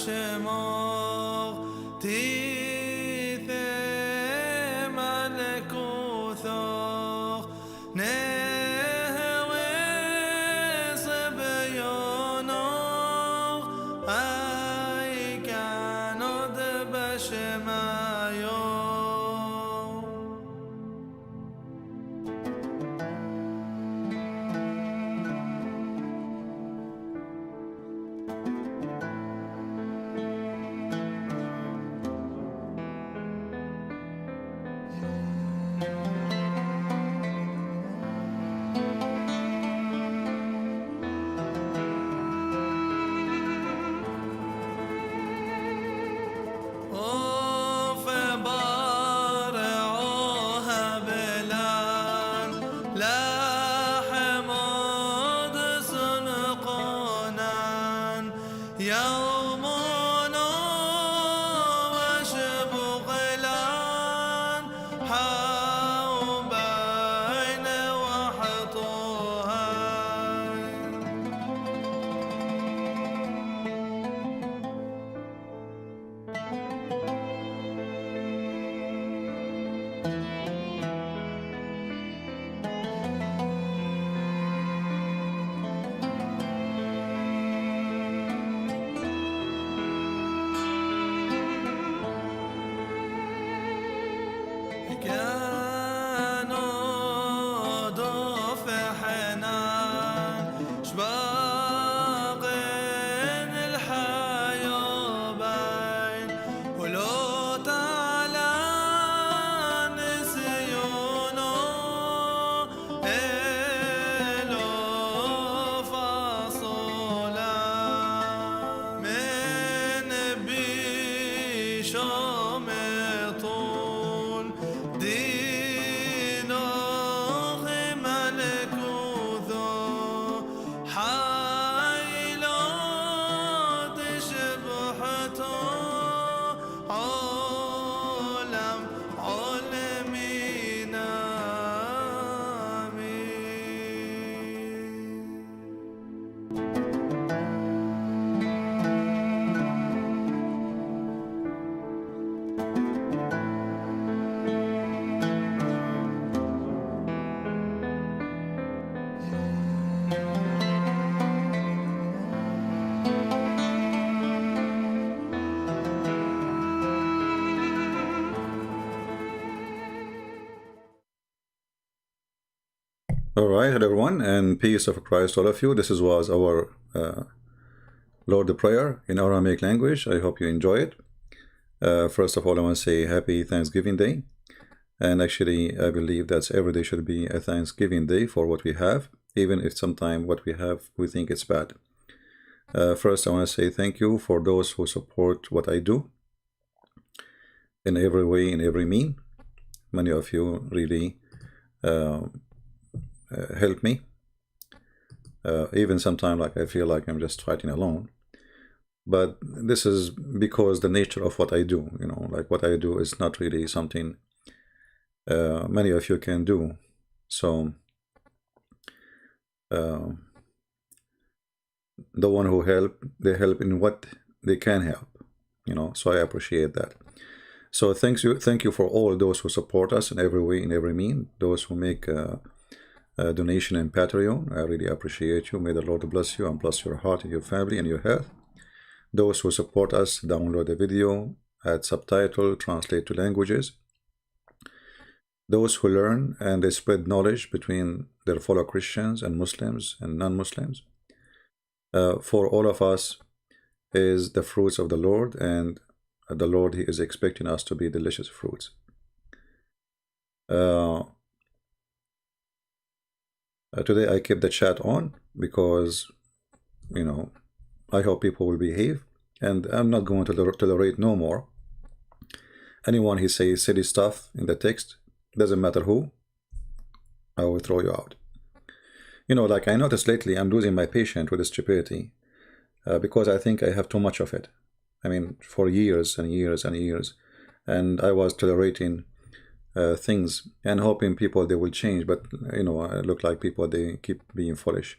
بشماغ تيث ملكوثاغ نهوي صبياناغ أي كانت بشماياغ يومنا وشبغلان حوبين وحطوها كانوا ضف حنان شباقين الحياة بين ولو تعالى نسيونه إلو فصولا من بيشام طول دينه ملكوثه حيلات شبحته عالم عالمين آمين. All right, hello everyone, and peace of Christ all of you. This was our Lord the Prayer in Aramaic language. I hope you enjoy it. First of all, I want to say Happy Thanksgiving Day. And actually, I believe that every day should be a Thanksgiving Day for what we have, even if sometimes what we have, we think it's bad. First, I want to say thank you for those who support what I do in every way, in every mean. Many of you really help me. Even sometimes like I feel like I'm just fighting alone. But this is because the nature of what I do, you know, like what I do is not really something many of you can do. So the one who help, they help in what they can help, you know, so I appreciate that. So thank you for all those who support us in every way, in every mean, those who make a donation in Patreon. I really appreciate you. May the Lord bless you and bless your heart and your family and your health. Those who support us, download the video, add subtitle, translate to languages. Those who learn and they spread knowledge between their fellow Christians and Muslims and non-Muslims. For all of us is the fruits of the Lord, and the Lord, He is expecting us to be delicious fruits. Today I kept the chat on because, you know, I hope people will behave, and I'm not going to tolerate no more. Anyone who says silly stuff in the text, doesn't matter who, I will throw you out. You know, like I noticed lately, I'm losing my patience with the stupidity because I think I have too much of it. I mean, for years and years and years, and I was tolerating things and hoping people they will change, but you know, I look like people they keep being foolish.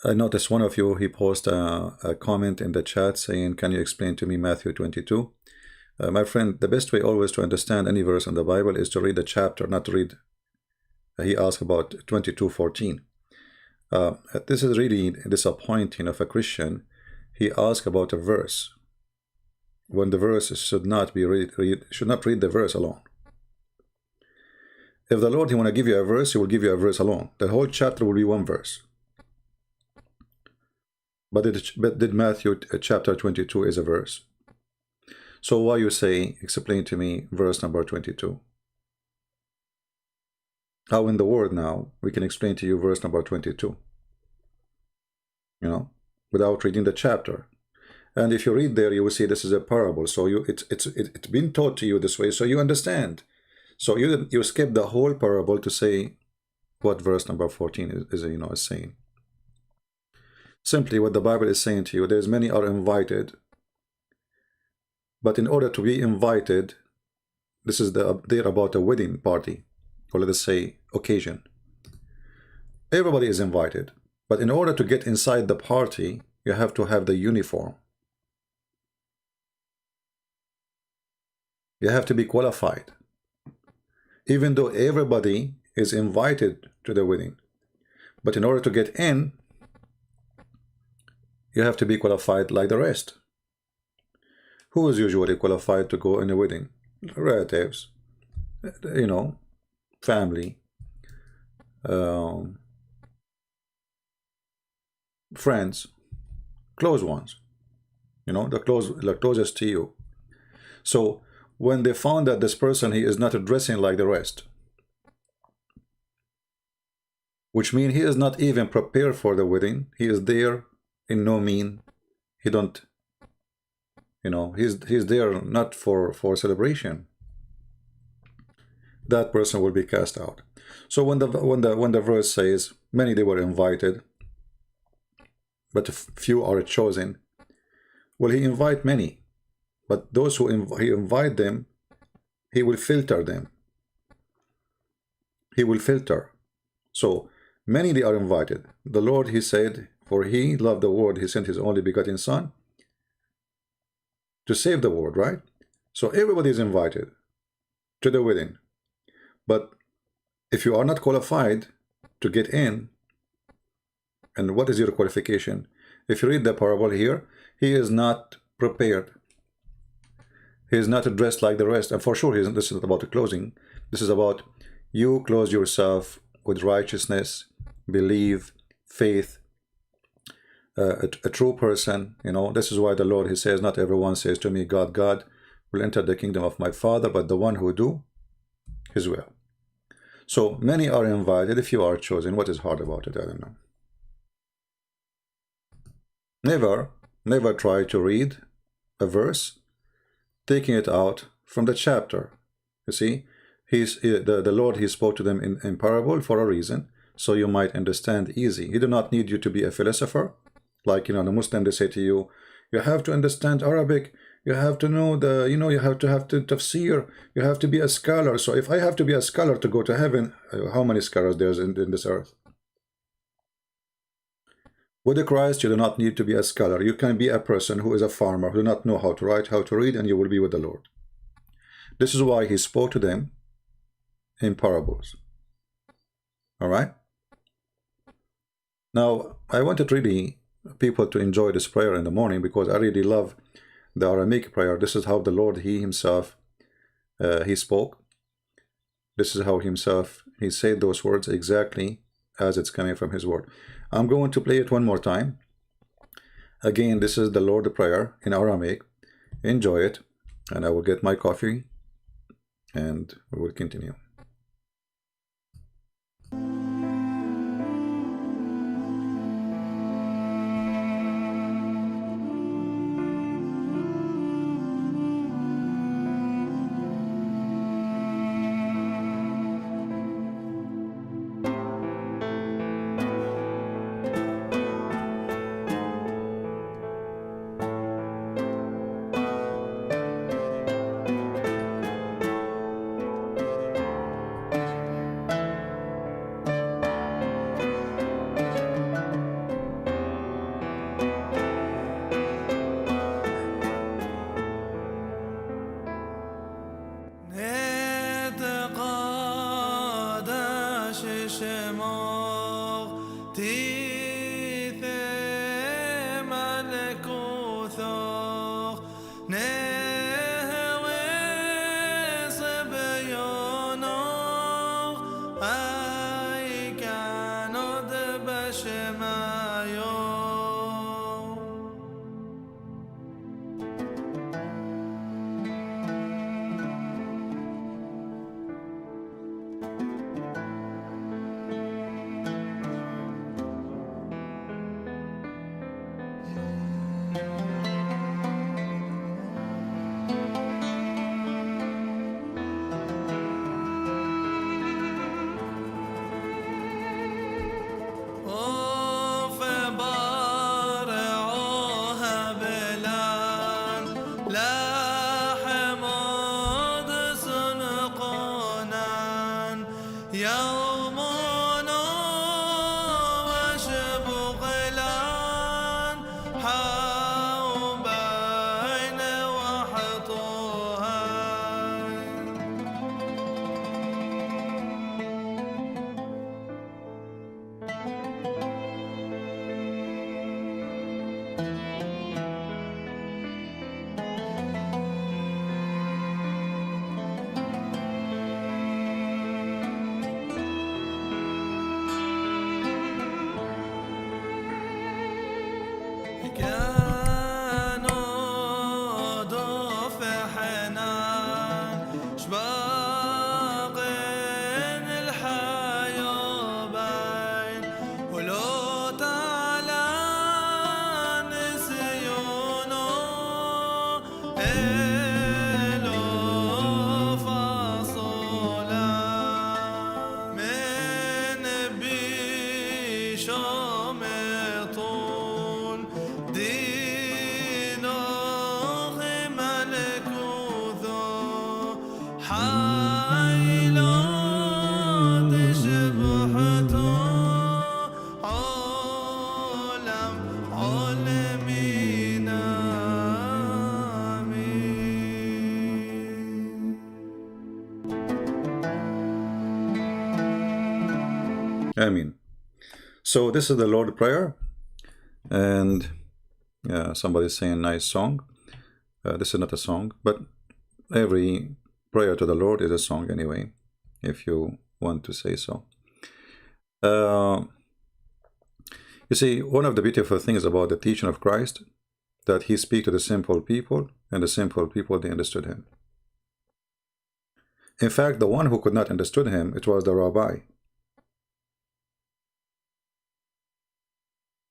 I noticed one of you, he posted a comment in the chat saying, can you explain to me Matthew 22? My friend, the best way always to understand any verse in the Bible is to read the chapter, not to read. He asked about 22:14. This is really disappointing of a Christian. He asked about a verse when the verse should not be should not read the verse alone. If the Lord, he want to give you a verse, he will give you a verse alone. The whole chapter will be one verse. But did Matthew chapter 22 is a verse? So why you say, explain to me verse number 22? How in the world now we can explain to you verse number 22? You know, without reading the chapter. And if you read there, you will see this is a parable. So it's been taught to you this way, so you understand. So you skip the whole parable to say what verse number 14 is saying. Simply what the Bible is saying to you, there's many are invited, but in order to be invited, this is there about a wedding party, or let us say occasion. Everybody is invited, but in order to get inside the party, you have to have the uniform. You have to be qualified. Even though everybody is invited to the wedding, but in order to get in, you have to be qualified like the rest. Who is usually qualified to go in a wedding? Relatives, family, friends, close ones, the closest to you. So when they found that this person, he is not dressing like the rest, which means he is not even prepared for the wedding, he is there in no mean, he don't, he's there not for celebration, that person will be cast out. So when the verse says many they were invited, but few are chosen, well, he invite many, but those who he invite them, he will filter them. He will filter. So many they are invited. The Lord, he said, for he loved the world, he sent his only begotten Son to save the world, right? So everybody is invited to the wedding. But if you are not qualified to get in, and what is your qualification? If you read the parable here, he is not prepared. He is not dressed like the rest. And for sure, this is not about the clothing. This is about you clothe yourself with righteousness, believe, faith, a true person. This is why the Lord, he says, not everyone says to me, God, God will enter the kingdom of my Father, but the one who do his will. So many are invited. If you are chosen, what is hard about it? I don't know. Never try to read a verse taking it out from the chapter. You see, the Lord, he spoke to them in parable for a reason, so you might understand easy. He do not need you to be a philosopher. Like, the Muslim, they say to you, you have to understand Arabic, you have to know you have to tafsir, you have to be a scholar. So if I have to be a scholar to go to heaven, how many scholars there's in this earth? With the Christ, you do not need to be a scholar. You can be a person who is a farmer, who do not know how to write, how to read, and you will be with the Lord. This is why he spoke to them in parables. All right? Now, I wanted really people to enjoy this prayer in the morning, because I really love the Aramaic prayer. This is how the Lord, he himself, he spoke. This is how himself, he said those words exactly as it's coming from his word. I'm going to play it one more time. Again, this is the Lord prayer in Aramaic. Enjoy it, and I will get my coffee, and we will continue. تيث ملكوثو نهوي صبيونو أي كانوا بشمايو يومنا وشبغلان حوبين وحطوها كانوا ضف حنان شباقين الحيوبين ولو تعالى نسيونه إلو فصولا من بيشوم طول دينو ملكوثو حيلو تشبحتو عالم عالمين Amen. So this is the Lord Prayer, and yeah, somebody's saying nice song. This is not a song, but every prayer to the Lord is a song anyway, if you want to say so. You see, one of the beautiful things about the teaching of Christ, that he speak to the simple people, and the simple people, they understood him. In fact, the one who could not understood him, it was the rabbi.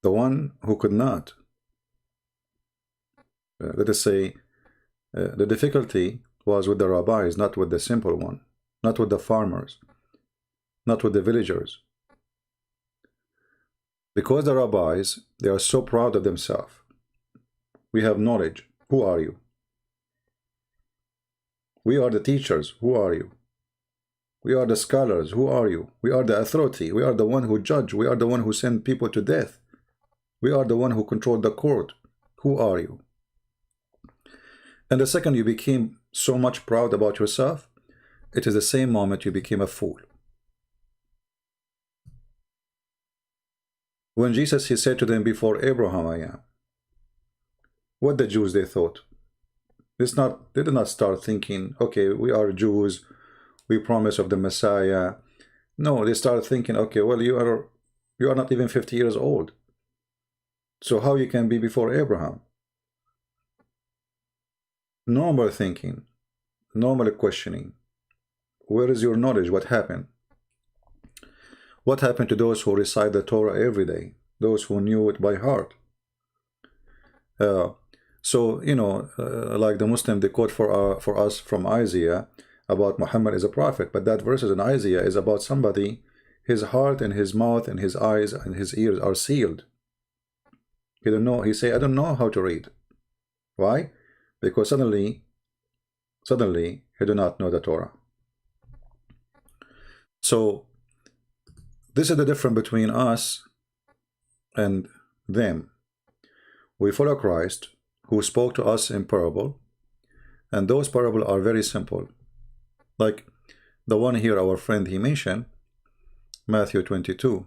The one who could not, let us say, the difficulty was with the rabbis, not with the simple one, not with the farmers, not with the villagers. Because the rabbis, they are so proud of themselves. We have knowledge. Who are you? We are the teachers. Who are you? We are the scholars. Who are you? We are the authority. We are the one who judge. We are the one who send people to death. We are the one who control the court. Who are you? And the second you became so much proud about yourself, it is the same moment you became a fool. When Jesus, he said to them, before Abraham I am. What the Jews, they thought? They did not start thinking, okay, we are Jews, we promise of the Messiah. No, they started thinking, okay, well, you are not even 50 years old. So how you can be before Abraham? Normal thinking, normal questioning. Where is your knowledge? What happened? What happened to those who recite the Torah every day? Those who knew it by heart? So, you know, like the Muslim, they quote for us from Isaiah about Muhammad as a prophet, but that verse in Isaiah is about somebody, his heart and his mouth and his eyes and his ears are sealed. He don't know. He say, I don't know how to read. Why? Because suddenly he do not know the Torah. So this is the difference between us and them. We follow Christ, who spoke to us in parable, and those parables are very simple. Like the one here, our friend, he mentioned, Matthew 22.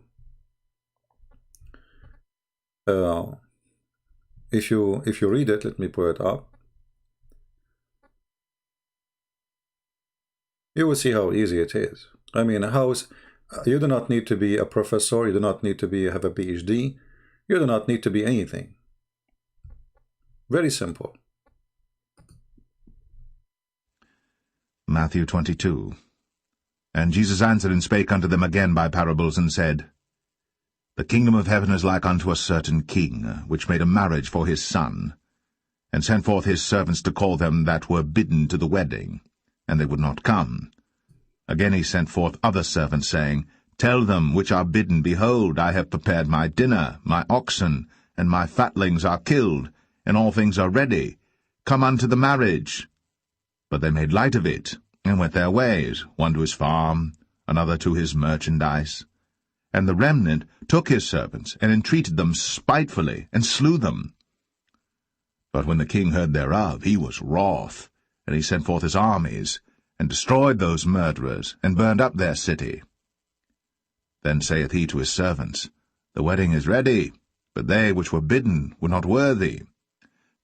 If you read it, let me pull it up. You will see how easy it is. I mean, you do not need to be a professor. You do not need to have a PhD. You do not need to be anything. Very simple. Matthew 22. And Jesus answered and spake unto them again by parables, and said, The kingdom of heaven is like unto a certain king, which made a marriage for his son, and sent forth his servants to call them that were bidden to the wedding, and they would not come. Again he sent forth other servants, saying, Tell them which are bidden, Behold, I have prepared my dinner, my oxen, and my fatlings are killed, and all things are ready. Come unto the marriage. But they made light of it, and went their ways, one to his farm, another to his merchandise. And the remnant took his servants, and entreated them spitefully, and slew them. But when the king heard thereof, he was wroth, and he sent forth his armies, and destroyed those murderers, and burned up their city. Then saith he to his servants, The wedding is ready, but they which were bidden were not worthy.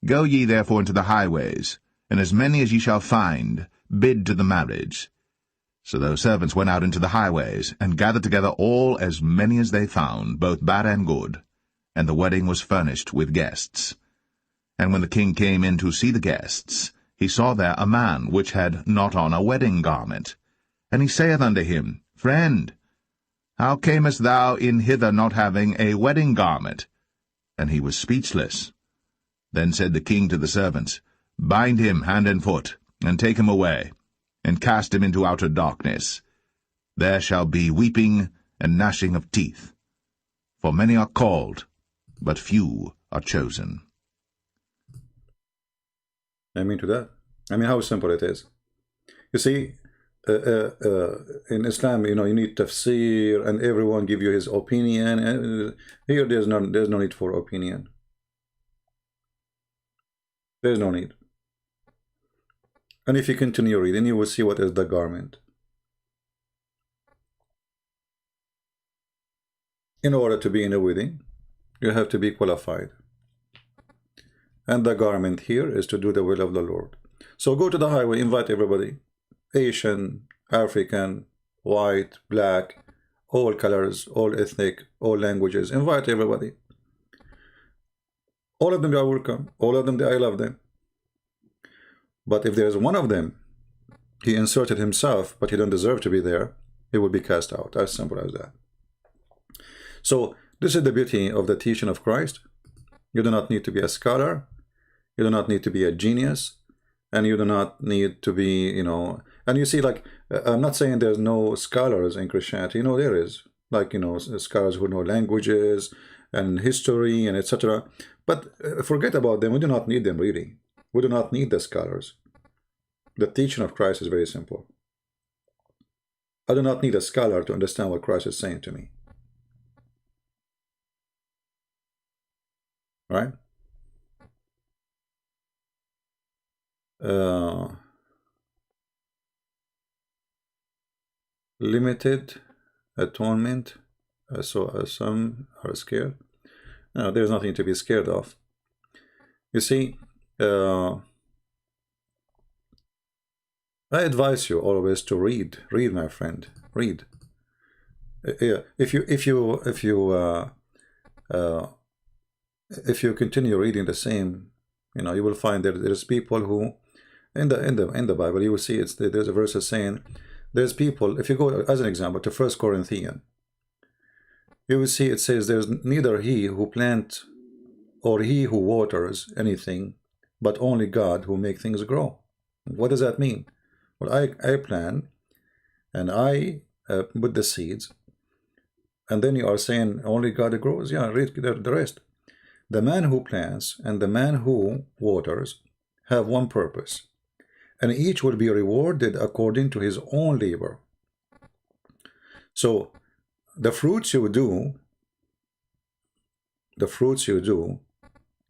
Go ye therefore into the highways, and as many as ye shall find, bid to the marriage. So those servants went out into the highways, and gathered together all as many as they found, both bad and good. And the wedding was furnished with guests. And when the king came in to see the guests, he saw there a man which had not on a wedding garment. And he saith unto him, Friend, how camest thou in hither not having a wedding garment? And he was speechless. Then said the king to the servants, Bind him hand and foot, and take him away, and cast him into outer darkness. There shall be weeping and gnashing of teeth. For many are called, but few are chosen. I mean to that. I mean how simple it is. You see, in Islam, you need tafsir, and everyone give you his opinion. And here, there's no need for opinion. There's no need. And if you continue reading, you will see what is the garment. In order to be in a wedding, you have to be qualified. And the garment here is to do the will of the Lord. So go to the highway, invite everybody. Asian, African, white, black, all colors, all ethnic, all languages. Invite everybody. All of them are welcome. All of them, I love them. But if there's one of them, he inserted himself, but he don't deserve to be there, he will be cast out. As simple as that. So this is the beauty of the teaching of Christ. You do not need to be a scholar. You do not need to be a genius. And you do not need to be, and you see, like, I'm not saying there's no scholars in Christianity. There is, like, scholars who know languages and history and etc. But forget about them. We do not need them, really. We do not need the scholars. The teaching of Christ is very simple. I do not need a scholar to understand what Christ is saying to me. Right? Limited atonement. So some are scared. No, there's nothing to be scared of. You see, I advise you always to read. Read, my friend. Read. If you continue reading the same, you will find that there's people who, in the Bible, you will see there's a verse saying, there's people. If you go as an example to 1 Corinthians, you will see it says there's neither he who plant or he who waters anything, but only God who makes things grow. What does that mean? Well, I plant and I put the seeds, and then you are saying only God grows. Yeah, read the rest. The man who plants and the man who waters have one purpose, and each will be rewarded according to his own labor. So the fruits you do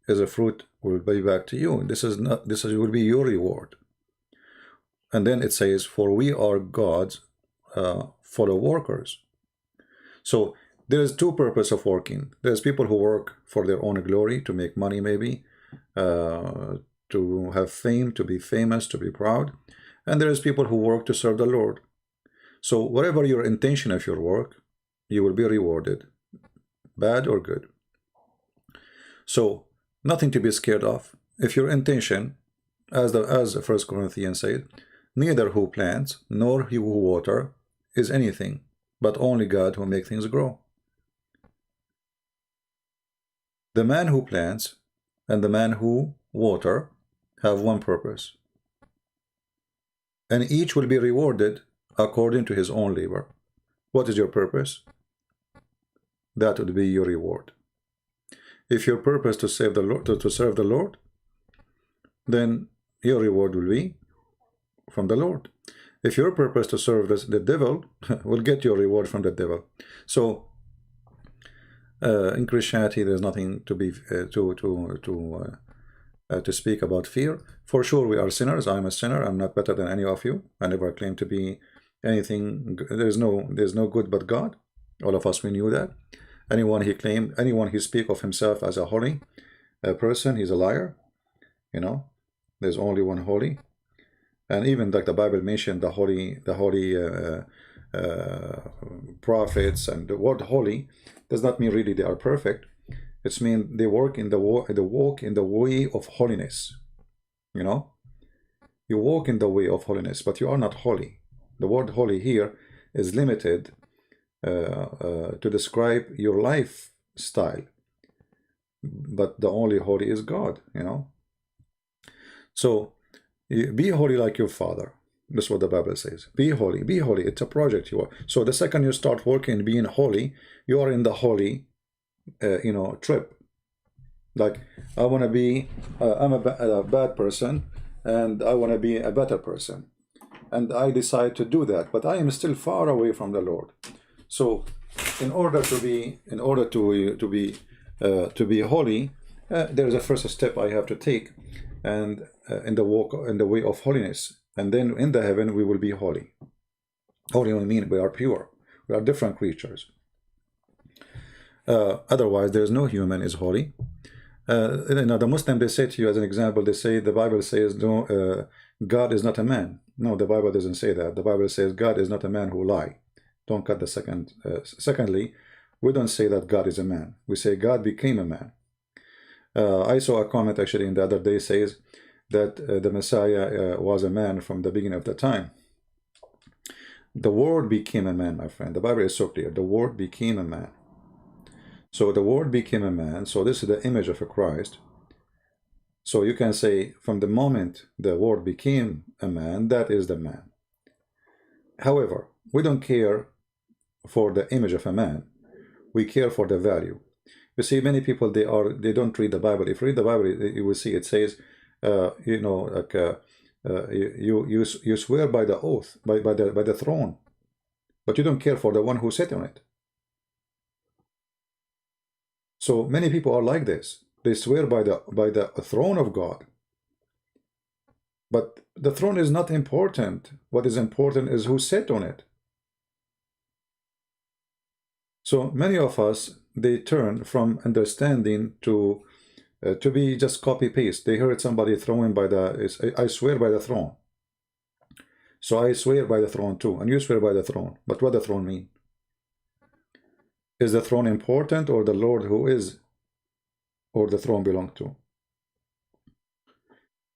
is a fruit will be back to you. This will be your reward. And then it says, for we are God's fellow workers. So there is two purpose of working. There's people who work for their own glory, to make money maybe, to have fame, to be famous, to be proud. And there is people who work to serve the Lord. So whatever your intention of your work, you will be rewarded, bad or good. So nothing to be scared of. If your intention, as 1 Corinthians said, neither who plants nor he who water is anything, but only God who makes things grow. The man who plants and the man who water have one purpose, and each will be rewarded according to his own labor. What is your purpose? That would be your reward. If your purpose to save the Lord, to serve the Lord, then your reward will be from the Lord. If your purpose to serve the devil, will get your reward from the devil. So in Christianity, there's nothing to be to speak about fear. For sure, we are sinners. I'm a sinner. I'm not better than any of you. I never claim to be anything. There's no good but God. All of us, we knew that. Anyone he speak of himself as a holy person, he's a liar. You know, there's only one holy. And even like the Bible mentioned, the holy prophets, and the word holy does not mean really they are perfect. It means they walk in the way of holiness. You know, you walk in the way of holiness, but you are not holy. The word holy here is limited to describe your lifestyle, but the only holy is God. You know, so be holy like your Father. That's what the Bible says. Be holy, be holy. It's a project you are. So the second you start working being holy, you are in the holy trip. Like, I want to be I'm a bad person, and I want to be a better person, and I decide to do that, but I am still far away from the Lord. So in order to be holy, there's a first step I have to take, and in the way of holiness, and then in the heaven we will be holy. Holy will mean we are pure. We are different creatures. Otherwise, there's no human is holy. The Muslim, they say to you as an example, they say the Bible says no, God is not a man. No, the Bible doesn't say that. The Bible says God is not a man who lie. Don't cut the second. Secondly, we don't say that God is a man. We say God became a man. I saw a comment actually in the other day says that the Messiah was a man from the beginning of the time. The Word became a man, my friend. The Bible is so clear. The Word became a man. So the Word became a man. So this is the image of a Christ. So you can say from the moment the Word became a man, that is the man. However, we don't care for the image of a man. We care for the value. You see, many people, they don't read the Bible. If you read the Bible, you will see it says, you swear by the oath, by the throne, but you don't care for the one who sat on it. So many people are like this. They swear by the throne of God, but the throne is not important. What is important is who sat on it. So many of us, they turn from understanding to be just copy paste. They heard somebody throwing by I swear by the throne. So I swear by the throne too, and you swear by the throne. But what does the throne mean? Is the throne important, or the Lord who is, or the throne belong to?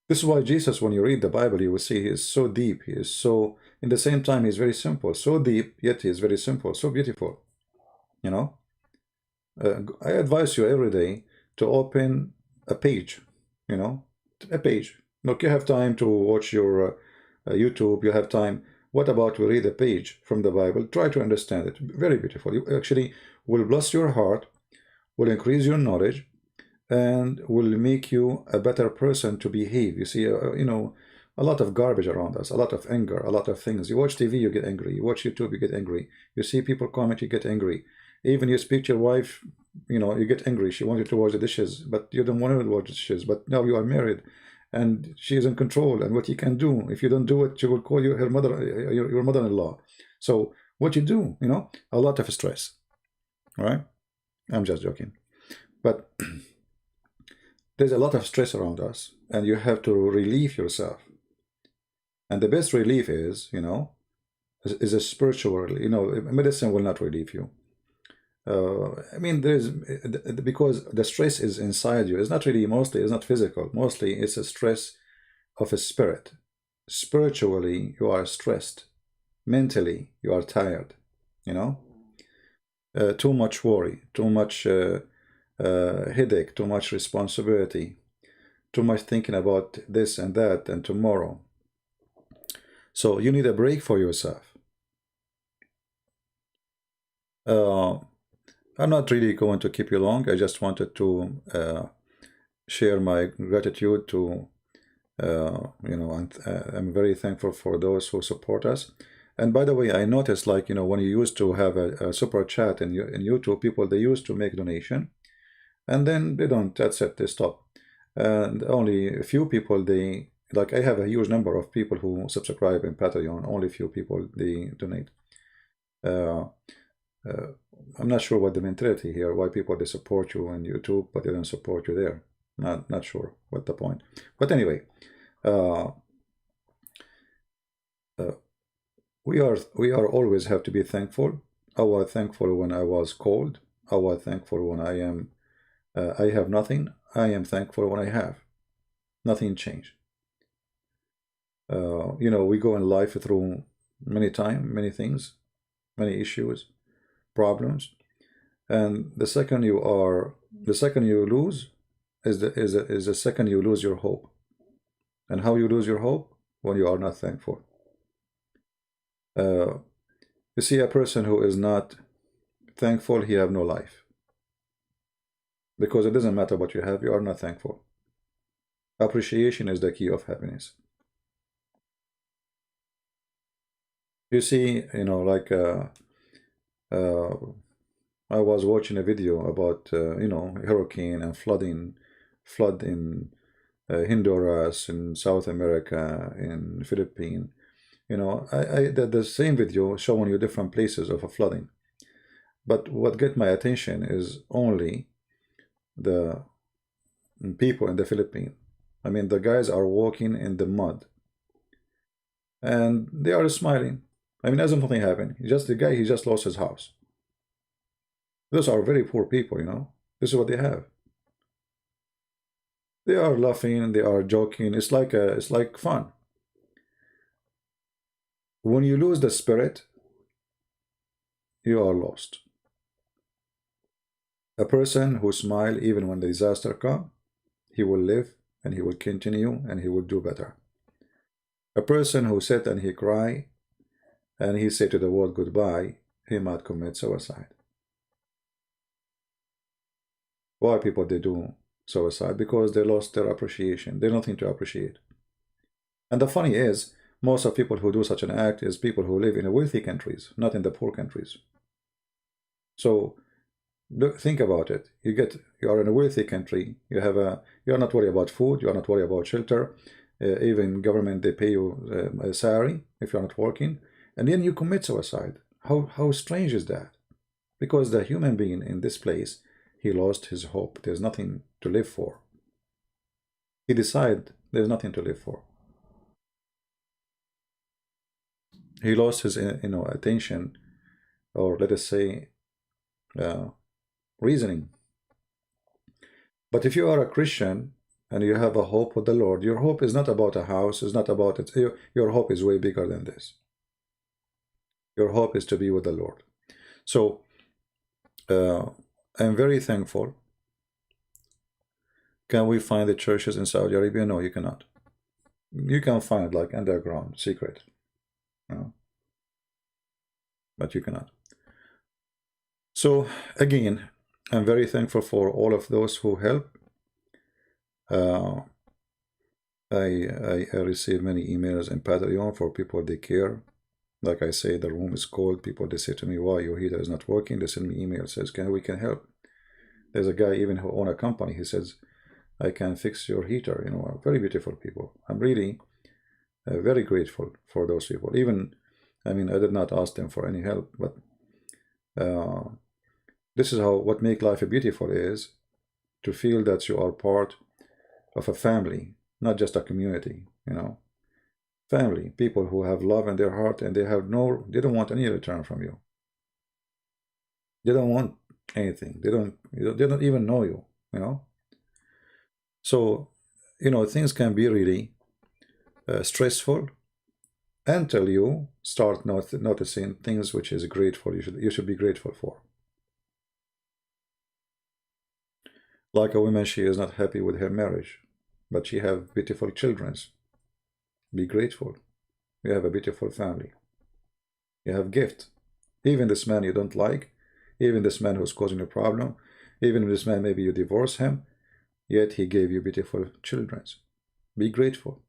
This is why Jesus, when you read the Bible, you will see he is so deep. He is so, in the same time, he's very simple. So deep, yet he is very simple, so beautiful. You know, I advise you every day to open a page, you know, a page. Look, you have time to watch your YouTube, you have time. What about we read a page from the Bible? Try to understand it. Very beautiful. You actually will bless your heart, will increase your knowledge, and will make you a better person to behave. You see, you know, a lot of garbage around us, a lot of anger, a lot of things. You watch TV, you get angry. You watch YouTube, you get angry. You see people comment, you get angry. Even you speak to your wife, you know, you get angry. She wanted to wash the dishes, but you don't want to wash the dishes. But now you are married, and she is in control. And what you can do, if you don't do it, she will call you her mother, your mother-in-law. So what you do, you know, a lot of stress. All right, I'm just joking, but there's a lot of stress around us, and you have to relieve yourself. And the best relief is, is a spiritual. Medicine will not relieve you. I mean, because the stress is inside you. It's not really, mostly, it's not physical. Mostly, it's a stress of a spirit. Spiritually, you are stressed. Mentally, you are tired. Too much worry, too much headache, too much responsibility, too much thinking about this and that and tomorrow. So you need a break for yourself. I'm not really going to keep you long. I just wanted to share my gratitude to, and I'm very thankful for those who support us. And by the way, I noticed, like, when you used to have a super chat in YouTube, people, they used to make donation, and then they don't, that's it, they stop. And only a few people, I have a huge number of people who subscribe in Patreon, only a few people, they donate. I'm not sure what the mentality here, why people, they support you on YouTube, but they don't support you there. Not sure what the point. But anyway, we are always have to be thankful. I was thankful when I was cold. I was thankful when I have nothing. I am thankful when I have. Nothing changed. We go in life through many things, many issues, problems, and the second you lose is the second you lose your hope. And how you lose your hope? When you are not thankful. You see, a person who is not thankful, he have no life, because it doesn't matter what you have, you are not thankful. Appreciation is the key of happiness. You see, like I was watching a video about hurricane and flood in Honduras, in South America, in Philippines. The same video showing you different places of a flooding, but what get my attention is only the people in the Philippines. I mean, the guys are walking in the mud and they are smiling. I mean, as if nothing happened. He just lost his house. Those are very poor people, This is what they have. They are laughing, they are joking. It's like fun. When you lose the spirit, you are lost. A person who smiles even when the disaster comes, he will live and he will continue and he will do better. A person who sit and he cry and he say to the world goodbye, he might commit suicide. Why people they do suicide? Because they lost their appreciation. There's nothing to appreciate. And the funny is, most of people who do such an act is people who live in the wealthy countries, not in the poor countries. So think about it. You are in a wealthy country. You are not worried about food. You are not worried about shelter. Even government, they pay you a salary if you are not working, and then you commit suicide. How strange is that? Because the human being in this place, he lost his hope. There's nothing to live for. He decided there's nothing to live for. He lost his attention, or let us say reasoning. But if you are a Christian and you have a hope with the Lord, your hope is not about a house, it's not about it. Your hope is way bigger than this. Your hope is to be with the Lord. So I'm very thankful. Can we find the churches in Saudi Arabia? No, you cannot. You can find like underground, secret. But you cannot. So again, I'm very thankful for all of those who help. I receive many emails in Patreon for people they care. Like I say, the room is cold. People, they say to me, why your heater is not working? They send me emails, says, we can help. There's a guy even who owns a company. He says, I can fix your heater. Very beautiful people. I'm really very grateful for those people. Even, I mean, I did not ask them for any help, but This is how what make life beautiful is to feel that you are part of a family, not just a community, you know. Family, people who have love in their heart and they don't want any return from you. They don't want anything. They don't even know you, you know. So, you know, things can be really stressful until you start noticing things which is grateful. You should be grateful for. Like a woman, she is not happy with her marriage, but she have beautiful children. Be grateful. You have a beautiful family. You have gift. Even this man you don't like, even this man who's causing a problem, even this man maybe you divorce him, yet he gave you beautiful children. Be grateful.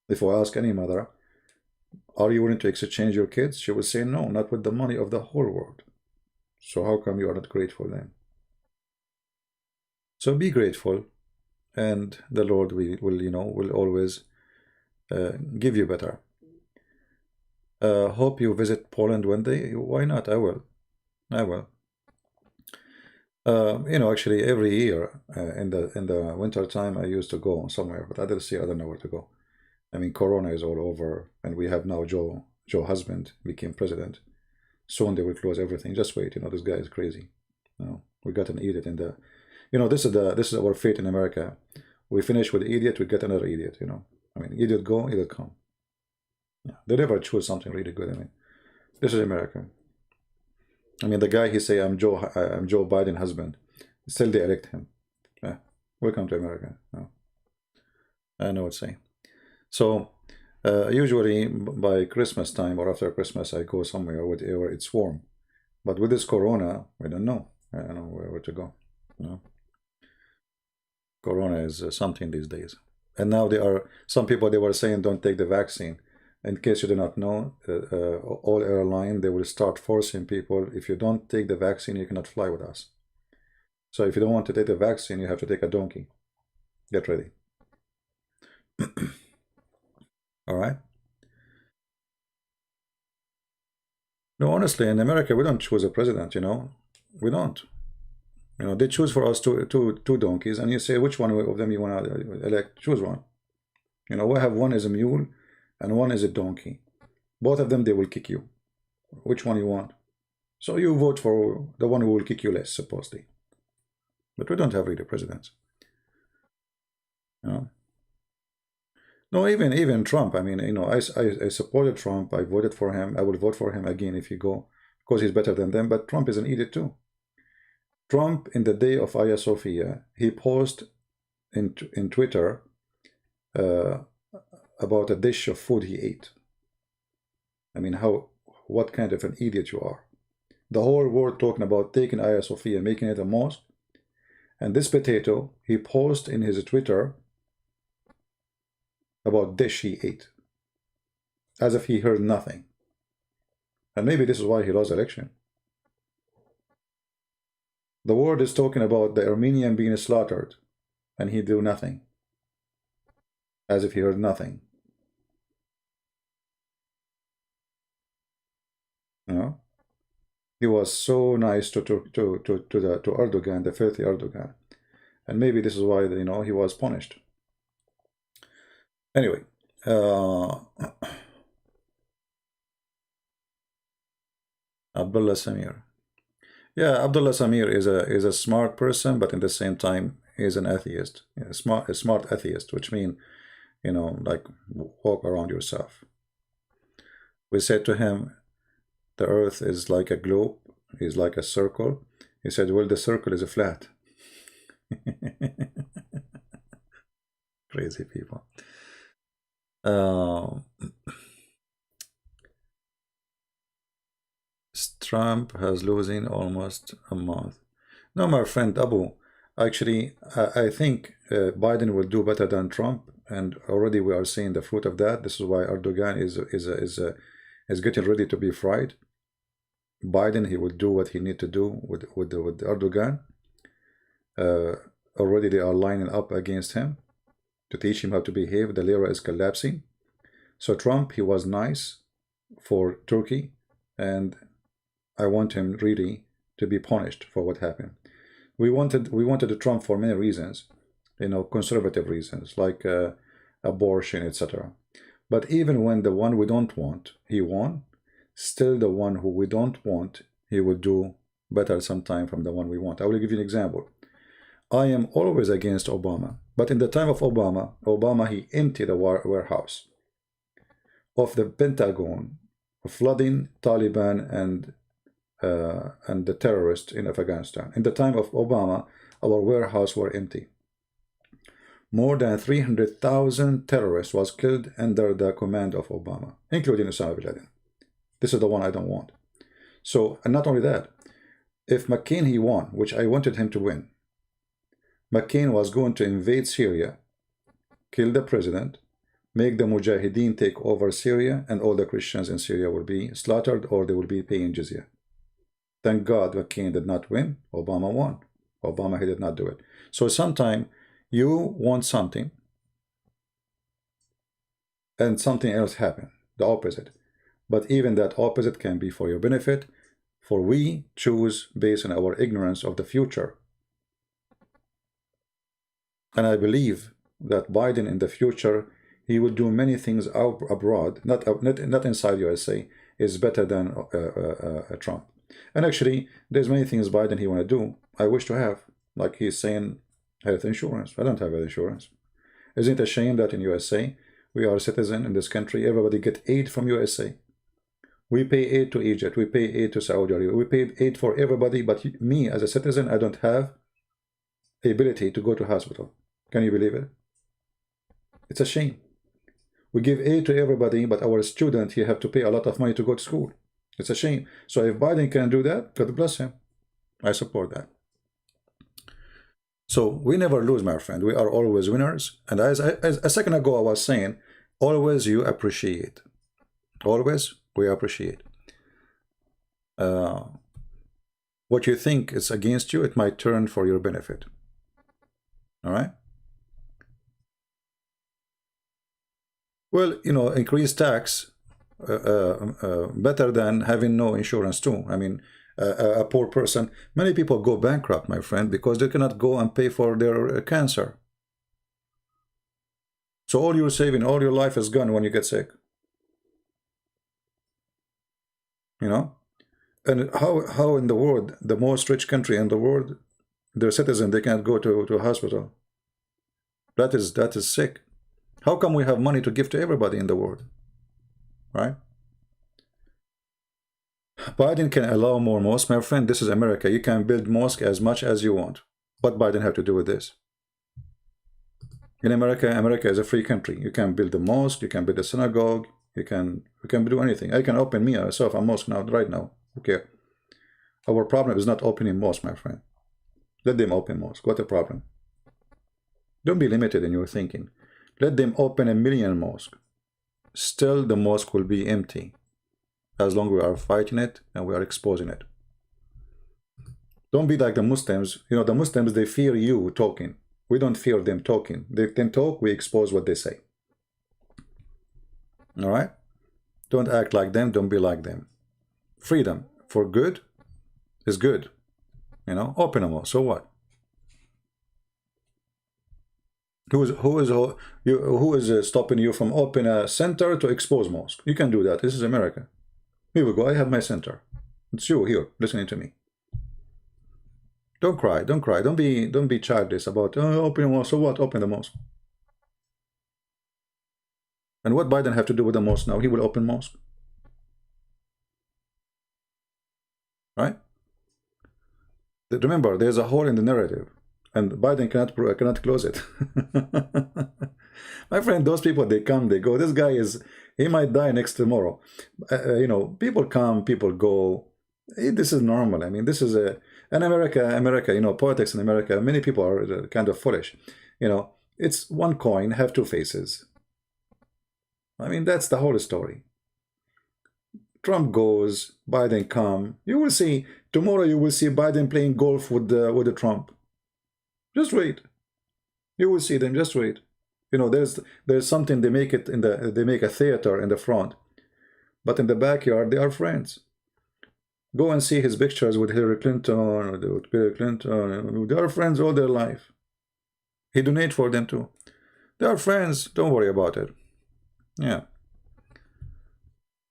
If I ask any mother, are you willing to exchange your kids? She will say no, not with the money of the whole world. So how come you are not grateful then? So be grateful, and the Lord will always give you better. Hope you visit Poland one day. Why not? I will. You know, actually, every year in the winter time, I used to go somewhere, but I don't know where to go. I mean, Corona is all over, and we have now Joe husband became president. Soon they will close everything. Just wait. You know, this guy is crazy. You know, we got an idiot in the. You know, this is our fate in America. We finish with idiot, we get another idiot. You know, I mean, idiot go, idiot come. Yeah, they never choose something really good. I mean, this is America. I mean, the guy he say I'm Joe Biden husband, still they elect him. Yeah, welcome to America. No. I know what to say. So usually by Christmas time or after Christmas, I go somewhere where it's warm. But with this Corona, I don't know. I don't know where to go. You know, Corona is something these days. And now some people they were saying don't take the vaccine. In case you do not know, all airline, they will start forcing people, if you don't take the vaccine, you cannot fly with us. So if you don't want to take the vaccine, you have to take a donkey. Get ready. All right. No, honestly, in America, we don't choose a president, you know. We don't. You know, they choose for us two donkeys, and you say, which one of them you want to elect? Choose one. You know, we have one is a mule, and one is a donkey. Both of them, they will kick you. Which one you want? So you vote for the one who will kick you less, supposedly. But we don't have really presidents. You know? No, even Trump. I mean, you know, I supported Trump. I voted for him. I will vote for him again if he go, because he's better than them. But Trump is an idiot too. Trump, in the day of Hagia Sophia, he posted in Twitter about a dish of food he ate. I mean, what kind of an idiot you are. The whole world talking about taking Hagia Sophia and making it a mosque. And this potato, he posted in his Twitter about dish he ate. As if he heard nothing. And maybe this is why he lost election. The world is talking about the Armenian being slaughtered, and he do nothing. As if he heard nothing. You know? He was so nice to Erdogan, the filthy Erdogan. And maybe this is why, you know, he was punished. Anyway, Abdullah Samir. Yeah, Abdullah Samir is a smart person, but in the same time, he's an atheist. A smart atheist, which means, you know, like walk around yourself. We said to him, the earth is like a globe, is like a circle. He said, well, the circle is a flat. Crazy people. Trump has losing almost a month. No, my friend Abu, actually, I think Biden will do better than Trump, and already we are seeing the fruit of that. This is why Erdogan is getting ready to be fried. Biden, he will do what he need to do with Erdogan. Already they are lining up against him to teach him how to behave. The lira is collapsing. So Trump, he was nice for Turkey, and I want him really to be punished for what happened. We wanted Trump for many reasons, you know, conservative reasons like abortion, etc. But even when the one we don't want, he won, still the one who we don't want, he will do better sometime from the one we want. I will give you an example. I am always against Obama, but in the time of Obama, he emptied the warehouse of the Pentagon, flooding Taliban and the terrorists in Afghanistan. In the time of Obama, our warehouse were empty. More than 300,000 terrorists was killed under the command of Obama, including Osama bin Laden. This is the one I don't want. So, and not only that, if McCain he won, which I wanted him to win, McCain was going to invade Syria, kill the president, make the Mujahideen take over Syria, and all the Christians in Syria will be slaughtered or they will be paying jizya. Thank God McCain did not win, Obama won. Obama, he did not do it. So sometime you want something and something else happen, the opposite. But even that opposite can be for your benefit, for we choose based on our ignorance of the future. And I believe that Biden in the future, he will do many things out abroad, not inside USA, is better than Trump. And actually, there's many things Biden he want to do, I wish to have, like he's saying health insurance. I don't have health insurance. Isn't it a shame that in USA, we are a citizen in this country, everybody get aid from USA. We pay aid to Egypt, we pay aid to Saudi Arabia, we pay aid for everybody, but me as a citizen, I don't have the ability to go to hospital. Can you believe it? It's a shame. We give aid to everybody, but our student, he have to pay a lot of money to go to school. It's a shame. So if Biden can do that, God bless him. I support that. So we never lose, my friend. We are always winners. And as a second ago I was saying, always you appreciate. Always we appreciate. What you think is against you, it might turn for your benefit. All right? Well, you know, increased tax better than having no insurance too. I mean, a poor person, many people go bankrupt, my friend, because they cannot go and pay for their cancer. So all you're saving, all your life is gone when you get sick. You know? And how in the world, the most rich country in the world, their citizen, they can't go to a hospital. That is sick. How come we have money to give to everybody in the world? Right? Biden can allow more mosques. My friend, this is America. You can build mosque as much as you want. What Biden have to do with this? In America, America is a free country. You can build a mosque, you can build a synagogue, you can do anything. I can open myself a mosque now, right now. Okay. Our problem is not opening mosque, my friend. Let them open mosque. What a problem. Don't be limited in your thinking. Let them open 1 million mosques. Still, the mosque will be empty as long as we are fighting it and we are exposing it. Don't be like the Muslims. You know, the Muslims, they fear you talking. We don't fear them talking. They can talk, we expose what they say. All right? Don't act like them, don't be like them. Freedom for good is good. You know, open them all. So what? Who is stopping you from open a center to expose mosque? You can do that. This is America. Here we go. I have my center. It's you here listening to me. Don't cry. Don't cry. Don't be childish about open the mosque. So what? Open the mosque. And what Biden have to do with the mosque now? He will open mosque. Right? Remember, there's a hole in the narrative. And Biden cannot close it. My friend, those people, they come, they go. This guy he might die next tomorrow. You know, people come, people go. This is normal. I mean, this is in America, you know, politics in America, many people are kind of foolish. You know, it's one coin, have two faces. I mean, that's the whole story. Trump goes, Biden come. You will see, tomorrow you will see Biden playing golf with the Trump. Just wait. You will see them. Just wait. You know, there's something, they make it they make a theater in the front, but in the backyard they are friends. Go and see his pictures with Hillary Clinton or with Bill Clinton. They are friends all their life. He donate for them too. They are friends. Don't worry about it. Yeah.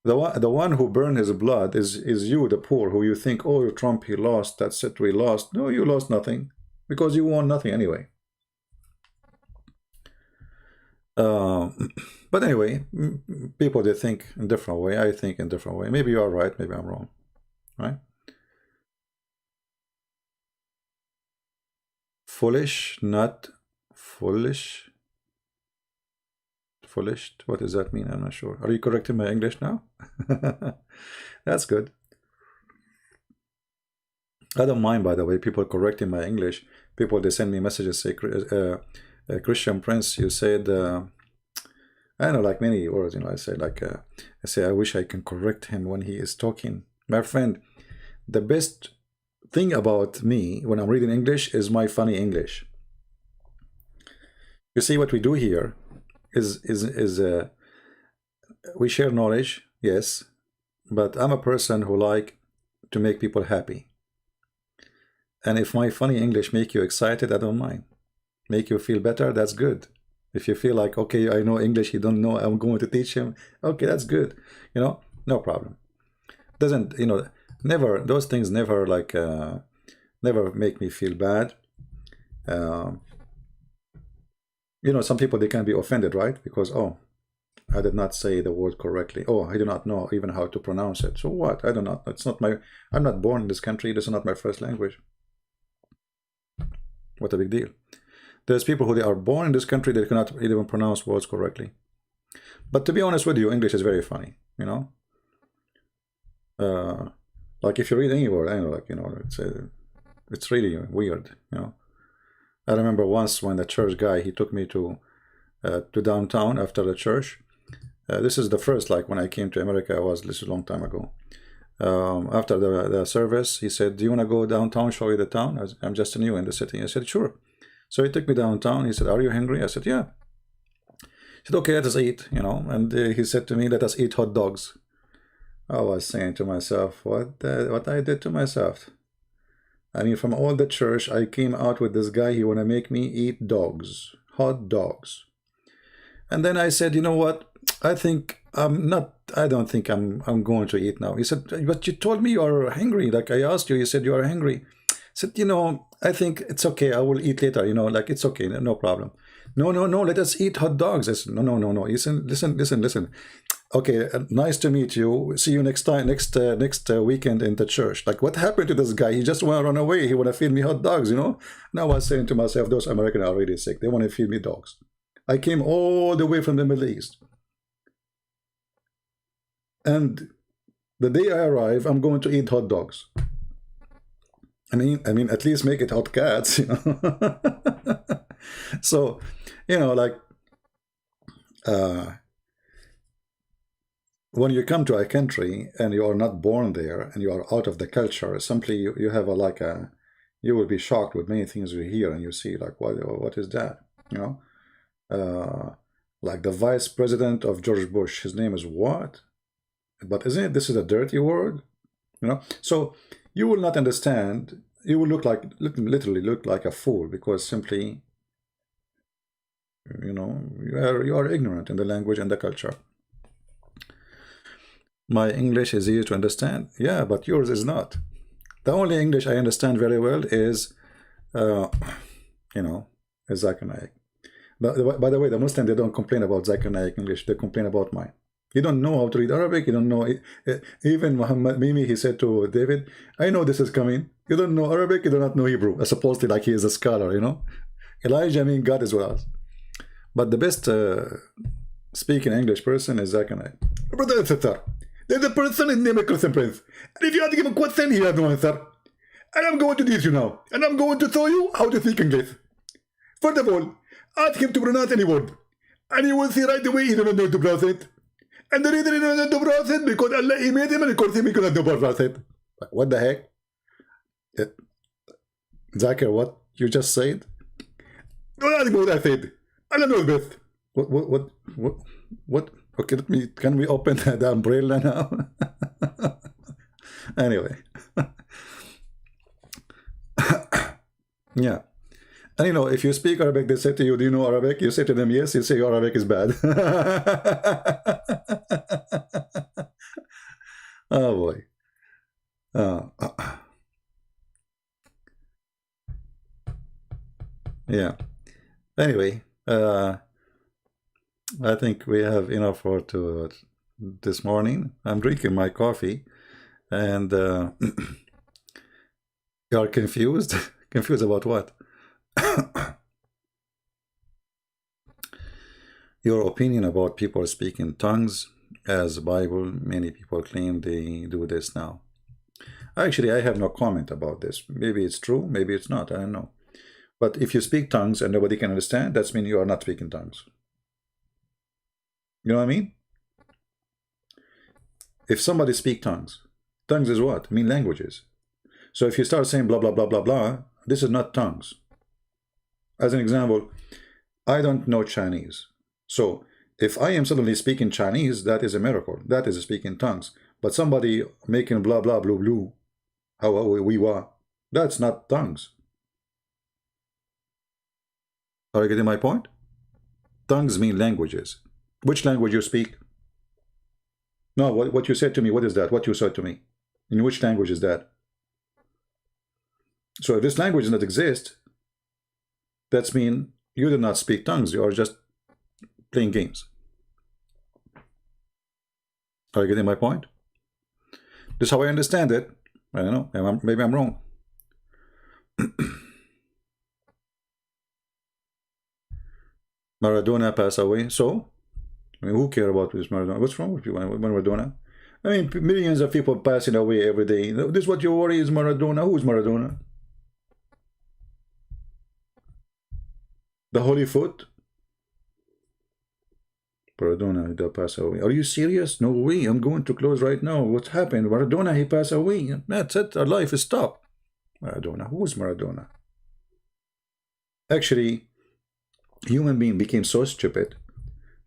The one who burned his blood is you, the poor, who you think, oh, Trump, he lost. That's it, we lost. No, you lost nothing because you won nothing anyway. But anyway, people, they think in a different way. I think in a different way. Maybe you are right. Maybe I'm wrong. Right? Foolish, not foolish. Foolish, what does that mean? I'm not sure. Are you correcting my English now? That's good. I don't mind, by the way, people correcting my English. People, they send me messages, say, Christian Prince, you said, I don't know, like many words, you know, I say, like, I say, I wish I can correct him when he is talking. My friend, the best thing about me when I'm reading English is my funny English. You see, what we do here is we share knowledge, yes, but I'm a person who like to make people happy. And if my funny English make you excited, I don't mind. Make you feel better, that's good. If you feel like, okay, I know English, you don't know, I'm going to teach him, okay, that's good. You know, no problem. Doesn't, you know, never, those things never like, never make me feel bad. You know, some people, they can be offended, right? Because, oh, I did not say the word correctly. Oh, I do not know even how to pronounce it. So what? I do not. It's not my, I'm not born in this country. This is not my first language. What a big deal. There's people who they are born in this country, they cannot even pronounce words correctly. But to be honest with you, English is very funny, you know? Like if you read any word, I know, like, you know, it's really weird, you know? I remember once when the church guy, he took me to downtown after the church. This is the first, like when I came to America, this is a long time ago. After the service, he said, do you want to go downtown, show you the town? I'm just new in the city. I said, sure. So he took me downtown. He said, are you hungry? I said, yeah. He said, okay, let us eat, you know. And he said to me, let us eat hot dogs. I was saying to myself, what I did to myself? I mean, from all the church, I came out with this guy. He want to make me eat dogs, hot dogs. And then I said, you know what? I think I don't think I'm going to eat now. He said, but you told me you are hungry. Like I asked you, you said you are hungry. I said, you know, I think it's okay. I will eat later. You know, like it's okay. No problem. No. Let us eat hot dogs. I said, no. Listen. Okay, nice to meet you. See you next time, next weekend in the church. Like, what happened to this guy? He just want to run away. He want to feed me hot dogs, you know? Now I was saying to myself, those Americans are really sick. They want to feed me dogs. I came all the way from the Middle East. And the day I arrive, I'm going to eat hot dogs. I mean, at least make it hot cats, you know? So, you know, like, when you come to a country and you are not born there and you are out of the culture, simply you have you will be shocked with many things you hear and you see, like, what is that? You know, like the vice president of George Bush, his name is what? But isn't it, this is a dirty word? You know, so you will not understand. You will literally look like a fool because simply, you know, you are ignorant in the language and the culture. My English is easy to understand. Yeah, but yours is not. The only English I understand very well is, you know, is Zakir Naik. By the way, the Muslims, they don't complain about Zakir Naik English. They complain about mine. You don't know how to read Arabic. You don't know. Even Muhammad Mimi, he said to David, I know this is coming. You don't know Arabic. You do not know Hebrew. Supposedly, like he is a scholar, you know. Elijah, I mean, God is with us. But the best speaking English person is Zakir Naik. Brother and sister, there's a person in name of Christian Prince. And if you have to give him a question, he has no answer. And I'm going to teach you now. And I'm going to show you how to speak English. First of all, ask him to pronounce any word. And you will see right away he doesn't know how to pronounce it. And the reason he doesn't know how to pronounce it because Allah, he made him and of course he cannot know how to pronounce it. What the heck? Zakir, what you just said? Don't ask me what I said. Allah knows best. What? Okay, can we open the umbrella now? Anyway. Yeah. And you know, if you speak Arabic, they say to you, do you know Arabic? You say to them, yes. You say your Arabic is bad. Oh boy. Uh, yeah. Anyway, I think we have enough for this morning. I'm drinking my coffee, and you are confused. Confused about what? Your opinion about people speaking tongues as Bible. Many people claim they do this now. Actually, I have no comment about this. Maybe it's true, maybe it's not. I don't know. But if you speak tongues and nobody can understand, that's mean you are not speaking tongues. You know what I mean? If somebody speak tongues is what? Mean languages. So if you start saying blah, blah, blah, blah, blah, this is not tongues. As an example, I don't know Chinese. So if I am suddenly speaking Chinese, that is a miracle. That is speaking tongues. But somebody making blah, blah, blue, blue, how we were, that's not tongues. Are you getting my point? Tongues mean languages. Which language you speak? No, what you said to me, what is that? What you said to me? In which language is that? So if this language does not exist, that's mean you do not speak tongues. You are just playing games. Are you getting my point? This is how I understand it. I don't know. Maybe I'm wrong. Maradona passed away. So, I mean, who cares about this Maradona? What's wrong with you, Maradona? I mean, millions of people passing away every day. This is what you worry is Maradona. Who is Maradona? The Holy Foot? Maradona, he passed away. Are you serious? No way. I'm going to close right now. What happened? Maradona, he passed away. That's it. Our life is stopped. Maradona. Who is Maradona? Actually, human beings became so stupid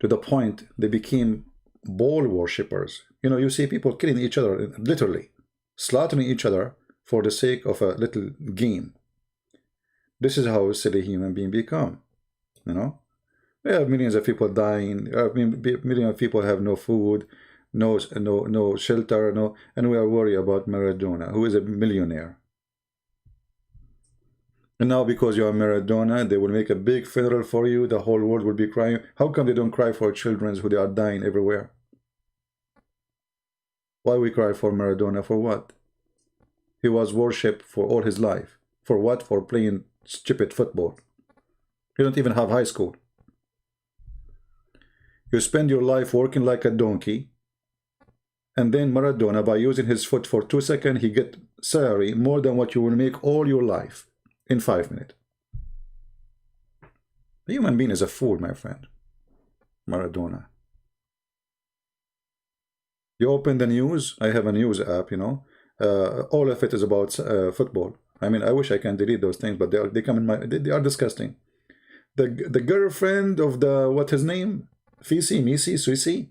to the point they became ball worshippers. You know, you see people killing each other, literally, slaughtering each other for the sake of a little game. This is how silly human beings become, you know? We have millions of people dying. Millions of people have no food, no shelter, and we are worried about Maradona, who is a millionaire. And now because you are Maradona, they will make a big funeral for you. The whole world will be crying. How come they don't cry for children who they are dying everywhere? Why we cry for Maradona? For what? He was worshipped for all his life. For what? For playing stupid football. You don't even have high school. You spend your life working like a donkey, and then Maradona, by using his foot for 2 seconds, he get salary more than what you will make all your life in 5 minutes. The human being is a fool, my friend. Maradona. You open the news. I have a news app, you know. All of it is about football. I mean, I wish I can delete those things, but they come in my. They are disgusting. The girlfriend of the what his name? Missy, Suisi.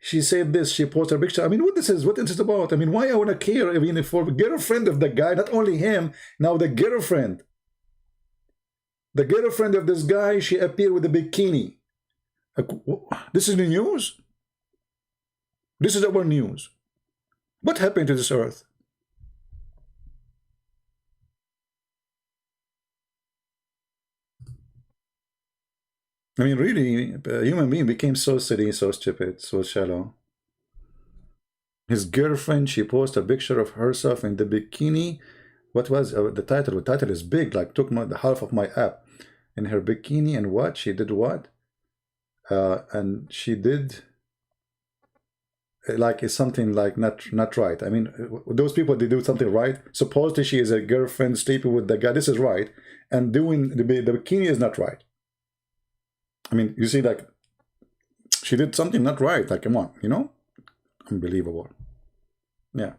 She said this. She posted a picture. I mean, what this is? What is it about? I mean, why I wanna care? I mean, for girlfriend of the guy, not only him. Now the girlfriend. The girlfriend of this guy. She appeared with a bikini. This is the news. This is our news. What happened to this earth? I mean, really, a human being became so silly, so stupid, so shallow. His girlfriend, she posted a picture of herself in the bikini. What was the title? The title is big, like took the half of my app. In her bikini, and what? She did what? And she did... like it's something like not right. I mean, those people, they do something right. Supposedly she is a girlfriend sleeping with the guy. This is right. And doing the bikini is not right. I mean, you see, like, she did something not right. Like, come on, you know? Unbelievable. Yeah.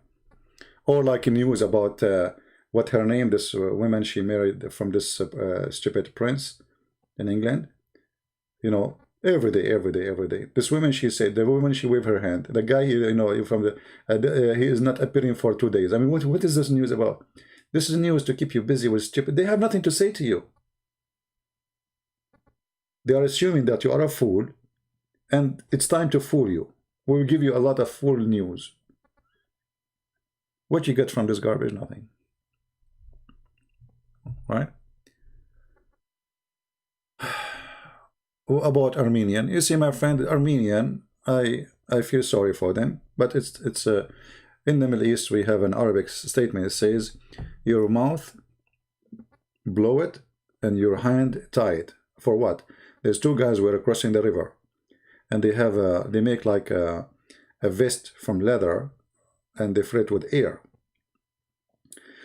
Or like in news about what her name, this woman she married from this stupid prince in England. You know, every day, every day, every day. This woman, she said, the woman, she waved her hand. The guy, you know, from the, he is not appearing for 2 days. I mean, what is this news about? This is news to keep you busy with stupid. They have nothing to say to you. They are assuming that you are a fool, and it's time to fool you. We will give you a lot of fool news. What you get from this garbage? Nothing. Right? About Armenian, you see, my friend, Armenian, I feel sorry for them, but it's in the Middle East we have an Arabic statement. It says, your mouth, blow it, and your hand tie it. For what? There's two guys who were crossing the river, and they have they make like a vest from leather, and they fill it with air.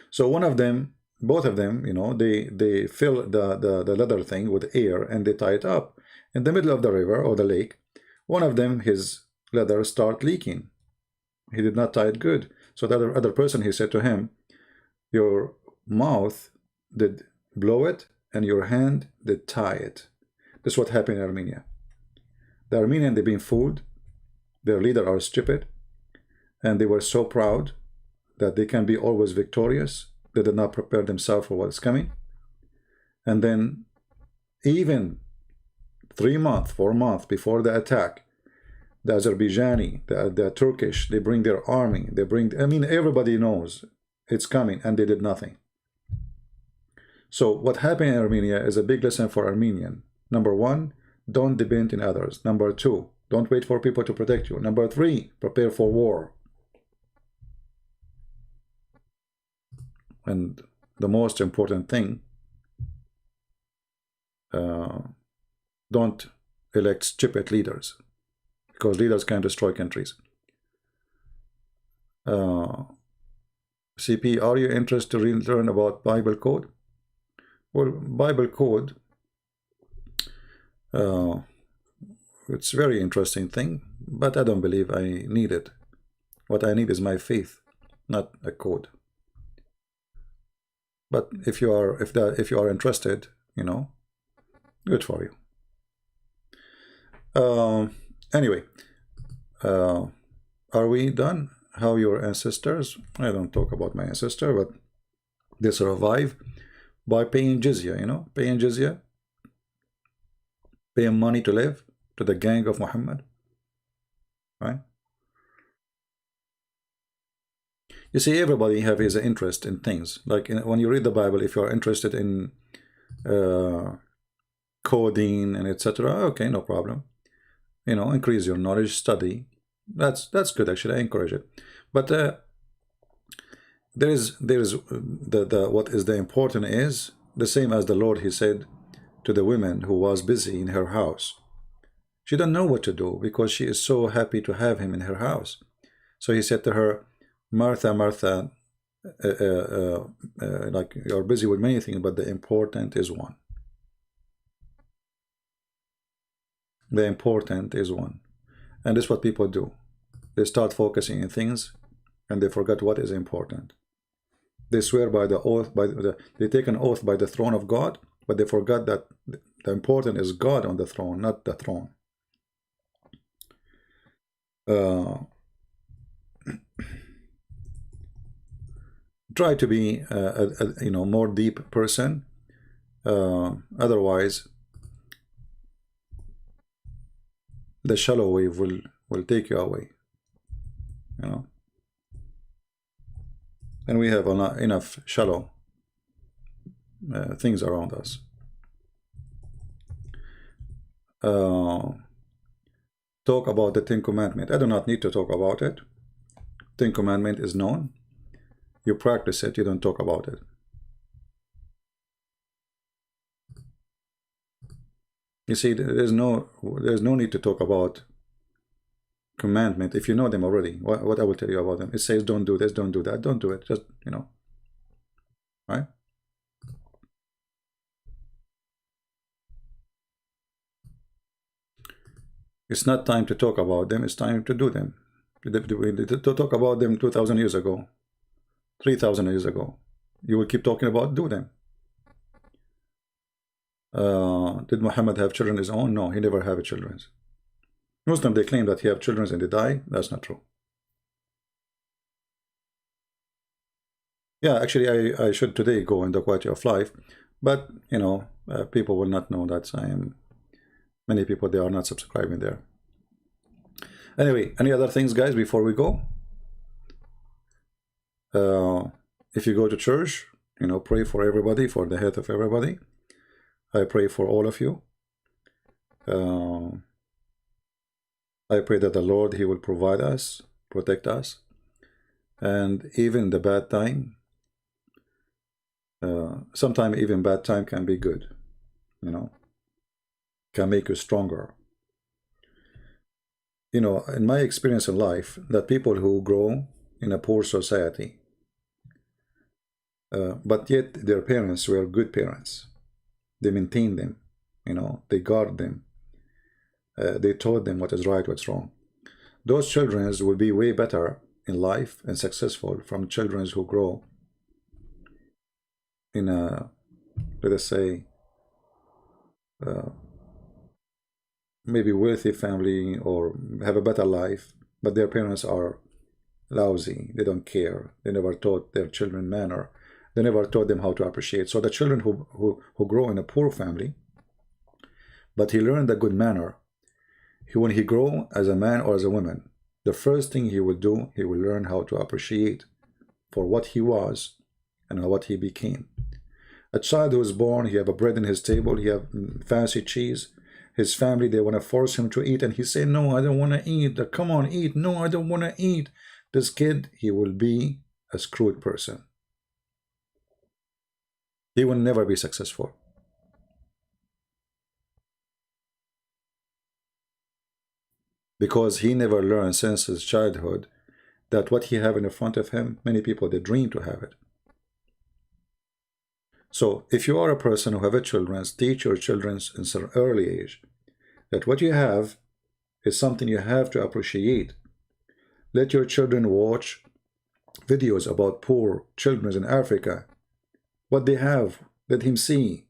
So one of them, both of them, you know, they fill the leather thing with air, and they tie it up in the middle of the river or the lake. One of them, his leather start leaking. He did not tie it good. So the other person, he said to him, your mouth did blow it, and your hand did tie it. This is what happened in Armenia. The Armenian, they've been fooled. Their leader are stupid, and they were so proud that they can be always victorious. They did not prepare themselves for what's coming. And then even 3 months, 4 months before the attack, the Azerbaijani, the Turkish, they bring their army, they bring, I mean, everybody knows it's coming, and they did nothing. So what happened in Armenia is a big lesson for Armenian. Number 1, don't depend on others. Number 2, don't wait for people to protect you. Number 3, prepare for war. And the most important thing, don't elect stupid leaders, because leaders can destroy countries. CP, are you interested to learn about Bible code? Well, Bible code, it's a very interesting thing, but I don't believe I need it. What I need is my faith, not a code. But if you are interested, you know, good for you. Anyway, are we done? How your ancestors? I don't talk about my ancestor, but they survive by paying jizya. You know, paying jizya, paying money to live to the gang of Muhammad, right? You see, everybody have his interest in things. Like when you read the Bible, if you are interested in coding and etc., okay, no problem. You know, increase your knowledge, study. That's good, actually. I encourage it. But there is what is the important is the same as the Lord. He said to the woman who was busy in her house. She doesn't know what to do because she is so happy to have him in her house. So he said to her, Martha, Martha, like you're busy with many things, but the important is one. The important is one. And this is what people do. They start focusing on things and they forget what is important. They swear by the oath, they take an oath by the throne of God, but they forgot that the important is God on the throne, not the throne. Try to be you know, more deep person. Otherwise, the shallow wave will take you away. You know, and we have enough shallow things around us. Talk about the Ten Commandments. I do not need to talk about it. Ten Commandments is known. You practice it, you don't talk about it. You see, there's no need to talk about commandment if you know them already. What I will tell you about them. It says don't do this, don't do that, don't do it. Just, you know, right? It's not time to talk about them, it's time to do them. To talk about them 2,000 years ago, 3,000 years ago. You will keep talking about do them. Did Muhammad have children his own? No, he never had children. Muslim, they claim that he have children and they die. That's not true. Yeah, actually, I should today go in the quality of life, but you know, people will not know that I am. Many people, they are not subscribing there. Anyway, any other things, guys, before we go? If you go to church, you know, pray for everybody, for the health of everybody. I pray for all of you. I pray that the Lord, He will provide us, protect us, and even the bad time. Sometimes even bad time can be good, you know, can make you stronger. You know, in my experience in life, that people who grow in a poor society, but yet their parents were good parents. They maintained them, you know, they guard them. They taught them what is right, what's wrong. Those children will be way better in life and successful from children who grow in a, let us say, maybe wealthy family or have a better life, but their parents are lousy. They don't care. They never taught their children manner. They never taught them how to appreciate. So the children who grow in a poor family, but he learned a good manner, when he grow as a man or as a woman, the first thing he will do, he will learn how to appreciate for what he was and what he became. A child who is born, he have a bread in his table, he have fancy cheese. His family, they want to force him to eat, and he say, no, I don't want to eat. Come on, eat. No, I don't want to eat. This kid, he will be a screwed person. He will never be successful. Because he never learned since his childhood that what he have in front of him, many people, they dream to have it. So if you are a person who have a children, teach your children in an early age that what you have is something you have to appreciate. Let your children watch videos about poor children in Africa. What they have, let him see.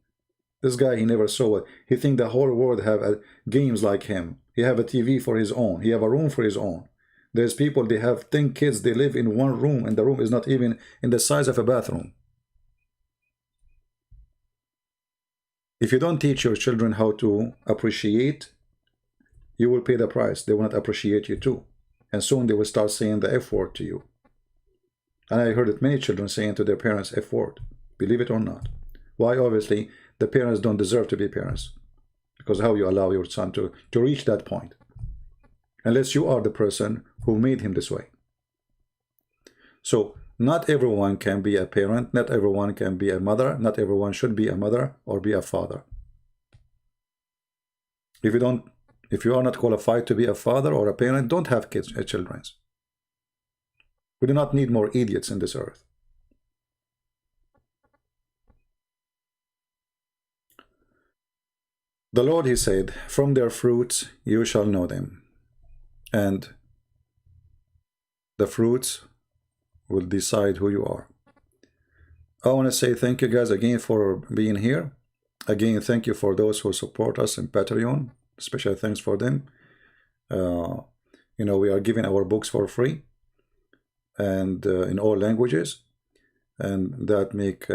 This guy, he never saw it. He think the whole world have games like him. He have a TV for his own. He have a room for his own. There's people, they have 10 kids. They live in one room, and the room is not even in the size of a bathroom. If you don't teach your children how to appreciate, you will pay the price. They will not appreciate you too. And soon they will start saying the F word to you. And I heard it many children saying to their parents, F word. Believe it or not. Why? Obviously, the parents don't deserve to be parents. Because how you allow your son to reach that point? Unless you are the person who made him this way. So, not everyone can be a parent. Not everyone can be a mother. Not everyone should be a mother or be a father. If you are not qualified to be a father or a parent, don't have kids, children. We do not need more idiots in this earth. The Lord, He said, from their fruits you shall know them. And the fruits will decide who you are. I want to say thank you guys again for being here. Again, thank you for those who support us in Patreon. Special thanks for them. You know, we are giving our books for free and in all languages, and that make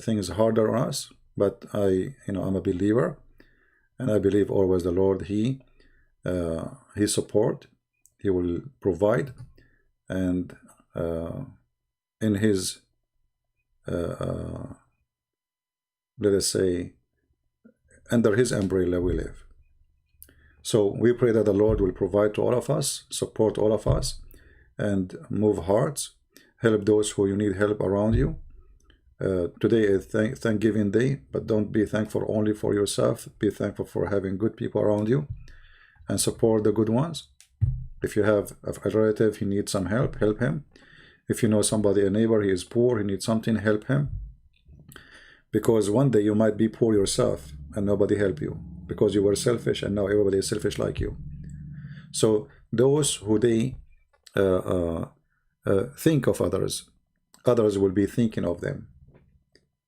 things harder on us. But I'm a believer, and I believe always the Lord, He support, He will provide, and in His let us say, under His umbrella we live. So we pray that the Lord will provide to all of us, support all of us, and move hearts, help those who you need help around you. Today is Thanksgiving Day, but don't be thankful only for yourself. Be thankful for having good people around you, and support the good ones. If you have a relative, he needs some help, help him. If you know somebody, a neighbor, he is poor, he needs something, help him. Because one day you might be poor yourself and nobody help you because you were selfish, and now everybody is selfish like you. So those who they think of others, others will be thinking of them.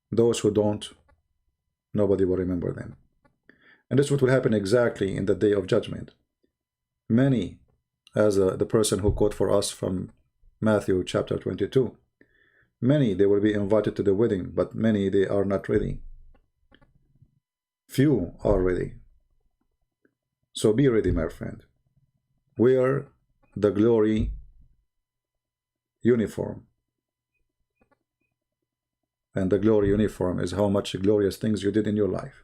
Those who don't Nobody will remember them. And this is what will happen exactly in the day of judgment. Many, as the person who quote for us from Matthew chapter 22, many, they will be invited to the wedding, but many, they are not ready. Few are ready. So be ready, my friend. Wear the glory uniform. And the glory uniform is how much glorious things you did in your life.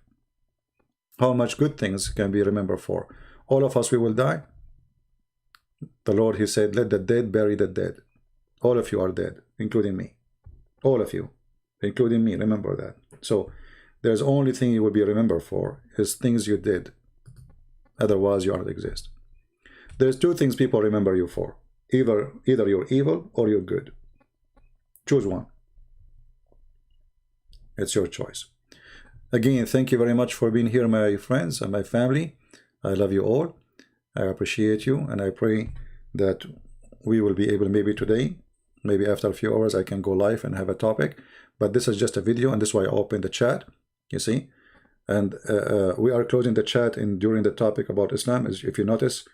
How much good things can be remembered for. All of us, we will die. The Lord, he said, let the dead bury the dead. All of you are dead, including me. All of you, including me, remember that. So there's only thing you will be remembered for is things you did. Otherwise, you don't exist. There's two things people remember you for. Either you're evil or you're good. Choose one. It's your choice. Again, thank you very much for being here, my friends and my family. I love you all. I appreciate you, and I pray that we will be able, maybe today, maybe after a few hours, I can go live and have a topic. But this is just a video, and this is why I opened the chat, you see. And we are closing the chat during the topic about Islam. If you notice,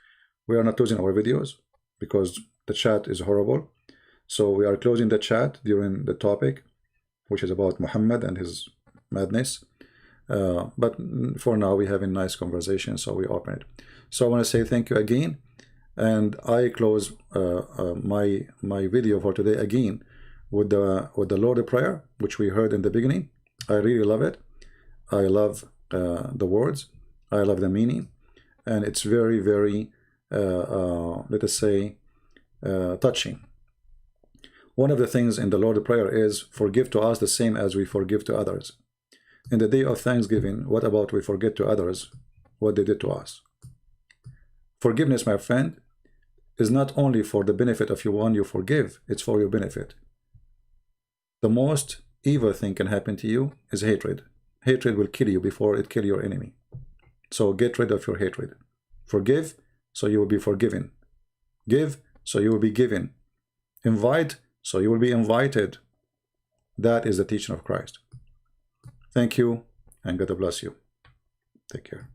we are not closing our videos because the chat is horrible. So we are closing the chat during the topic, which is about Muhammad and his madness. But for now, we have a nice conversation, so we open it. So I want to say thank you again, and I close my video for today again with the Lord's Prayer, which we heard in the beginning. I really love it. I love the words. I love the meaning, and it's very, very let us say touching. One of the things in the Lord's Prayer is forgive to us the same as we forgive to others. In the day of Thanksgiving, what about we forget to others what they did to us? Forgiveness, my friend, is not only for the benefit of one you forgive, it's for your benefit. The most evil thing can happen to you is hatred. Hatred will kill you before it kills your enemy. So get rid of your hatred. Forgive, so you will be forgiven. Give, so you will be given. Invite, so you will be invited. That is the teaching of Christ. Thank you, and God bless you. Take care.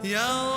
يا